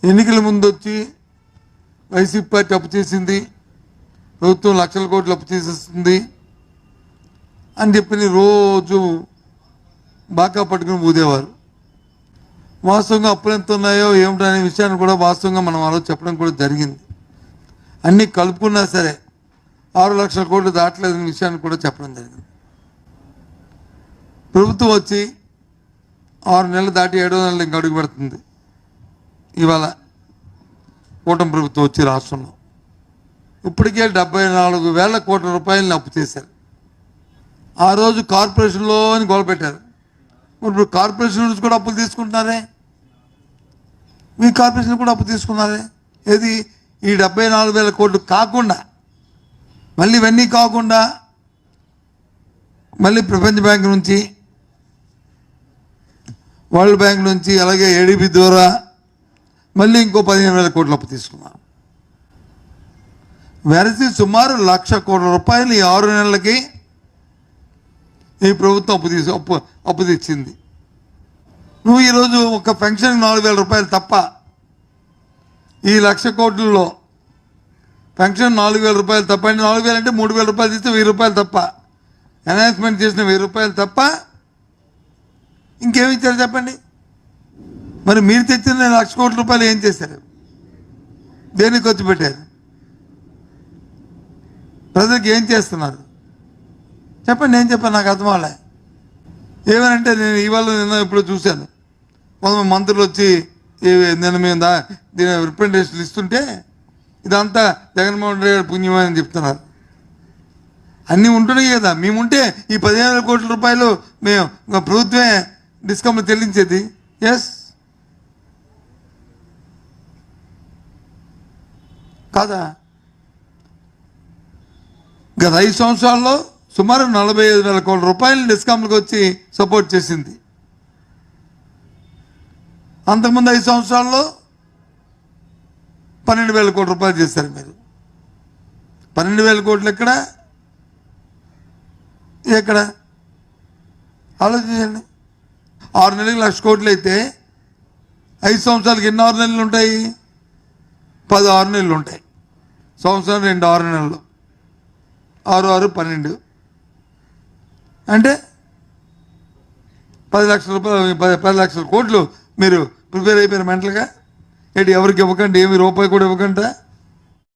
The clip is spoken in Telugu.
ఎన్నికల ముందు వచ్చి వైసీపీ పార్టీ అప్పు చేసింది, ప్రభుత్వం లక్షల కోట్లు అప్పు చేసేస్తుంది అని చెప్పి రోజు బాగా పట్టుకుని ఊదేవారు. వాస్తవంగా అప్పులు ఎంత ఉన్నాయో ఏమిటనే విషయాన్ని కూడా వాస్తవంగా మనం ఆలోచన చెప్పడం కూడా జరిగింది. అన్నీ కలుపుకున్నా సరే 6 లక్షల కోట్లు దాటలేదనే విషయాన్ని కూడా చెప్పడం జరిగింది. ప్రభుత్వం వచ్చి 6 నెలలు దాటి 7వ నెలలు ఇంక అడుగు పెడుతుంది. ఇవాళ కూటమి ప్రభుత్వం వచ్చి రాష్ట్రంలో ఇప్పటికే 74,000 కోట్ల రూపాయలని అప్పు చేశారు. ఆ రోజు కార్పొరేషన్లో అని గొడవపెట్టారు. ఇప్పుడు కార్పొరేషన్ నుంచి కూడా అప్పులు తీసుకుంటున్నారే, మీ కార్పొరేషన్ కూడా అప్పు తీసుకున్నారే. ఏది ఈ 74,000 కోట్లు కాకుండా మళ్ళీ ఇవన్నీ కాకుండా మళ్ళీ ప్రపంచ బ్యాంక్ నుంచి, వరల్డ్ బ్యాంక్ నుంచి, అలాగే ఏడీబీ ద్వారా మళ్ళీ ఇంకో 15,000 కోట్ల అప్పు తీసుకున్నాం. వెరసి సుమారు 1,00,000 కోట్ల రూపాయలు ఈ 6 నెలలకి ఈ ప్రభుత్వం అప్పు తెచ్చింది. నువ్వు ఈరోజు ఒక పెన్షన్ 4,000 రూపాయలు తప్ప ఈ 1,00,000 కోట్లలో పెన్షన్ 4,000 రూపాయలు తప్ప, అంటే 4,000 అంటే 3,000 రూపాయలు ఇస్తే 1,000 రూపాయలు తప్ప, అనౌన్స్మెంట్ చేసిన 1,000 రూపాయలు తప్ప ఇంకేమి ఇచ్చారు చెప్పండి. మరి మీరు తెచ్చిన 1,00,000 కోట్ల రూపాయలు ఏం చేశారు? దేనికి ఖర్చు పెట్టారు? ప్రజలకు ఏం చేస్తున్నారు చెప్పండి. ఏం చెప్పాను నాకు అర్థం అవ్వలే. ఏమనంటే నేను నిన్న ఇప్పుడు చూశాను, కొంతమంది మంత్రులు వచ్చి నేను మేము దీని రిప్రజెంటేషన్లు ఇస్తుంటే ఇదంతా జగన్మోహన్ రెడ్డి గారి పుణ్యమని చెప్తున్నారు. అన్నీ ఉంటున్నాయి కదా. మేముంటే ఈ 15,000 కోట్ల రూపాయలు మేము ప్రభుత్వమే డిస్కౌంట్లు చెల్లించేది. ఎస్ కాదా? గత 5 సంవత్సరాల్లో సుమారు 45,000 కోట్ల రూపాయలు డిస్కౌంట్లకు వచ్చి సపోర్ట్ చేసింది. అంతకుముందు 5 సంవత్సరాల్లో 12,000 కోట్ల రూపాయలు చేశారు మీరు. 12,000 కోట్లు ఎక్కడ ఆలోచించండి. 6 నెలలకు 1,00,000 కోట్లు అయితే 5 సంవత్సరాలకి ఎన్ని 6 నెలలు ఉంటాయి? 16 నెలలు ఉంటాయి. సంవత్సరం 2 6 నెలలు, 6 6 12 అంటే 10 లక్షల రూపాయలు, 10 లక్షల కోట్లు మీరు ప్రిపేర్ అయిపోయిన మెంటల్గా. ఏంటి ఎవరికి ఇవ్వకండి, ఏమి రూపాయి కూడా ఇవ్వకుండా